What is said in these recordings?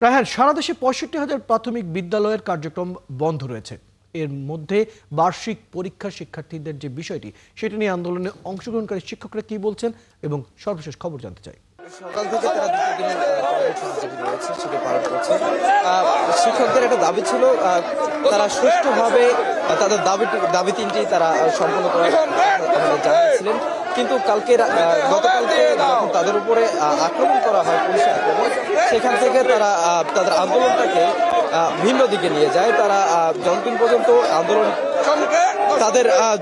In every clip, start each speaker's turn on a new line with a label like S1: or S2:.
S1: রায়হান, সারা দেশে ৬৫,০০০ প্রাথমিক বিদ্যালয়ের কার্যক্রম বন্ধ রয়েছে। এর মধ্যে বার্ষিক পরীক্ষা শিক্ষার্থীদের যে বিষয়টি সেটা নিয়ে আন্দোলনে অংশগ্রহণকারী শিক্ষকরা কি বলছেন এবং সর্বশেষ খবর জানতে চাই।
S2: সকাল থেকে তারা দুটো দিনের কর্মসূচি যেটি রয়েছে সেটি পালন করছে। শিক্ষকদের একটা দাবি ছিল তারা সুষ্ঠুভাবে তাদের দাবি তিনটি তারা সম্পন্ন করার জানিয়েছিলেন, কিন্তু গতকালকে যখন তাদের উপরে আক্রমণ করা হয়, পুলিশের আক্রমণ, সেখান থেকে তারা তাদের আন্দোলনটাকে ভিন্ন দিকে নিয়ে যায়। তারা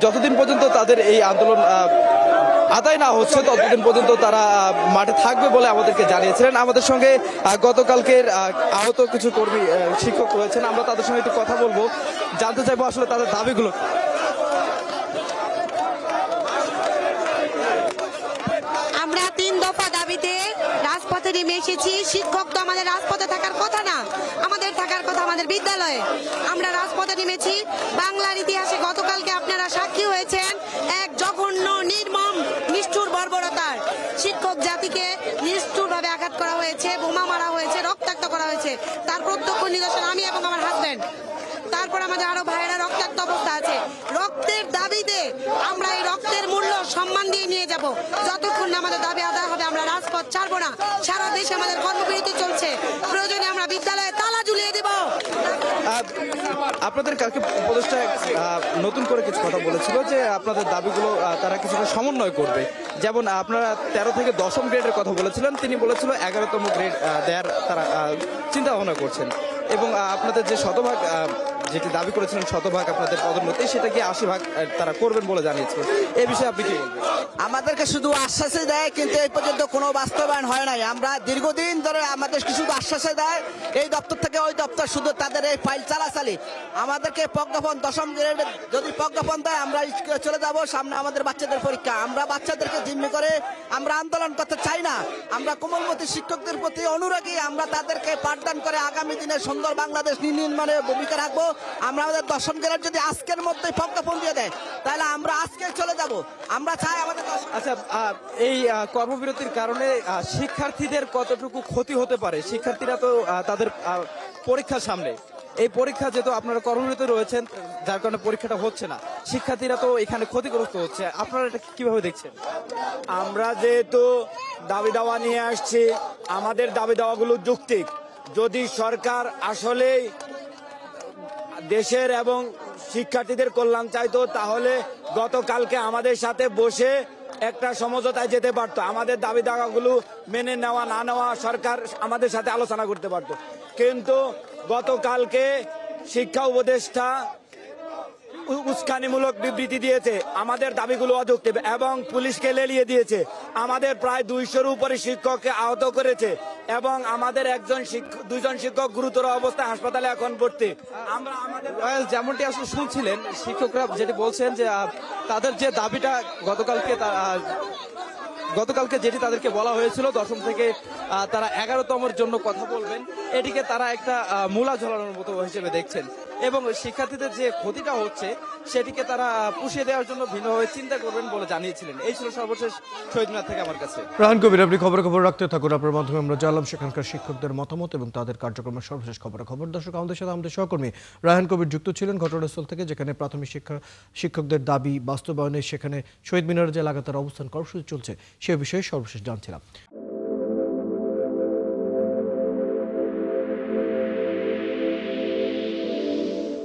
S2: যতদিন পর্যন্ত তাদের এই আন্দোলন আদায় না হচ্ছে ততদিন পর্যন্ত তারা মাঠে থাকবে বলে আমাদেরকে জানিয়েছিলেন। আমাদের সঙ্গে গতকালকের আহত কিছু কর্মী শিক্ষক রয়েছেন, আমরা তাদের সঙ্গে একটু কথা বলবো, জানতে চাইবো আসলে তাদের দাবিগুলো।
S3: আমরা ৩ দফা দাবিতে রাজপথে নেমে এসেছি। শিক্ষক তো আমাদের রাজপথে থাকার কথা না, আমাদের থাকার কথা আমাদের বিদ্যালয়ে। আমরা রাজপথে নেমেছি। বাংলার ইতিহাসে গতকালকে আপনারা সাক্ষী হয়েছেন এক জঘন্য, নির্মম, নিষ্ঠুর বর্বরতার। শিক্ষক জাতিকে নিষ্ঠুরভাবে আঘাত করা হয়েছে, বোমা মারা হয়েছে, রক্তাক্ত করা হয়েছে। তার প্রত্যক্ষ নিদর্শন আমি এবং আমার হাজবেন্ড। তারপর আমাদের আরো ভাইয়েরা রক্তাক্ত অবস্থা আছে। রক্তের দাবিতে আমরা এই রক্তের মূল্য সম্মান দিয়ে নিয়ে যাব। যতক্ষণ না আমাদের দাবি আদায় হবে আমরা রাজপথ ছাড়বো না। সারা দেশে আমাদের কর্মবিরতি চলছে, প্রয়োজনে আমরা বিদ্যালয়ে তালা ঝুলিয়ে দেব।
S2: আপনাদের কালকে উপদেষ্টা নতুন করে কিছু কথা বলেছিল যে আপনাদের দাবিগুলো তারা কিছুটা সমন্বয় করবে। যেমন আপনারা 13 থেকে 10ম গ্রেডের কথা বলেছিলেন, তিনি বলেছিল 11তম গ্রেড দেওয়ার তারা চিন্তা ভাবনা করছেন, এবং আপনাদের যে শতভাগ যেটি দাবি করেছিলেন, শতভাগ আপনাদের পদোন্নতি, সেটা কি 80 ভাগ তারা করবেন বলে জানিয়েছিলেন। এই বিষয়ে আপনি কি বলবেন?
S4: আমাদেরকে শুধু আশ্বাসই দেয়, কিন্তু এই পর্যন্ত কোনো বাস্তবায়ন হয় নাই। আমরা দীর্ঘদিন ধরে আমাদেরকে শুধু আশ্বাসই দেয়, এই দপ্তর থেকে ওই দপ্তর, শুধু তাদের এই ফাইল চালাচালি। আমাদেরকে প্রজ্ঞাপন 10ম গ্রেডে যদি প্রজ্ঞাপন দেয় আমরা চলে যাব। সামনে আমাদের বাচ্চাদের পরীক্ষা, আমরা বাচ্চাদেরকে জিম্মি করে আমরা আন্দোলন করতে চাই না। আমরা কোমলমতি শিক্ষকদের প্রতি অনুরাগী, আমরা তাদেরকে পাঠদান করে আগামী দিনে সুন্দর বাংলাদেশ নির্মাণে ভূমিকা রাখবো। আমরা আমাদের 10ম গ্রেড যদি আজকের মধ্যেই প্রজ্ঞাপন দিয়ে দেয় তাহলে আমরা আজকে চলে যাব। আমরা চাই আমাদের।
S2: আচ্ছা, এই কর্মবিরতির কারণে শিক্ষার্থীদের কতটুকু ক্ষতি হতে পারে? শিক্ষার্থীরা তো তাদের পরীক্ষার সামনে, এই পরীক্ষা যেহেতু আপনারা কর্মবিরতি রয়েছেন, যার কারণে পরীক্ষাটা হচ্ছে না, শিক্ষার্থীরা তো এখানে ক্ষতিগ্রস্ত হচ্ছে। আপনারা এটা কিভাবে দেখছেন?
S5: আমরা যেহেতু দাবি দাওয়া নিয়ে আসছি, আমাদের দাবি দাওয়াগুলো যৌক্তিক। যদি সরকার আসলেই দেশের এবং শিক্ষার্থীদের কল্যাণ চাইতো তাহলে গতকালকে আমাদের সাথে বসে একটা সমঝোতায় যেতে পারতো। আমাদের দাবি দাওয়াগুলো মেনে নেওয়া না নেওয়া সরকার আমাদের সাথে আলোচনা করতে পারতো, কিন্তু গতকালকে শিক্ষা উপদেষ্টা উস্কানিমূলক বিবৃতি দিয়েছে, আমাদের দাবিগুলো অযৌক্তিক, এবং পুলিশকে লেলিয়ে দিয়েছে। আমাদের প্রায় 200-র উপরে শিক্ষককে আহত করেছে, এবং আমাদের দুইজন শিক্ষক গুরুতর অবস্থায় হাসপাতালে এখন ভর্তি। আমরা
S2: যেমনটি আসলে শুনছিলেন, শিক্ষকরা যেটি বলছেন যে তাদের যে দাবিটা গতকালকে যেটি তাদেরকে বলা হয়েছিল 10ম থেকে তারা 11তমের জন্য কথা বলবেন, এটিকে তারা একটা মূলা ঝোলানোর মতো হিসেবে দেখছেন, এবং শিক্ষার্থীদের যে ক্ষতিটা হচ্ছে সেটিকে তারা পুষিয়ে দেওয়ার জন্য ভিন্নভাবে চিন্তা করবেন বলে জানিয়েছিলেন। এই ছিল সর্বশেষ শহীদ মিনার থেকে আমার কাছে।
S1: রায়হান কবির, আপনি খবর রাখতে থাকুন। আপনার মাধ্যমে আমরা জানলাম সেখানকার শিক্ষকদের মতামত এবং তাদের কার্যক্রমের সর্বশেষ খবর। দর্শক, আমাদের সাথে আমাদের সহকর্মী রায়হান কবির যুক্ত ছিলেন ঘটনাস্থল থেকে, যেখানে প্রাথমিক শিক্ষকদের দাবি বাস্তবায়নে সেখানে শহীদ মিনারের যে লাগাতার অবস্থান কর্মসূচি চলছে সে বিষয়ে সর্বশেষ জানছিলাম।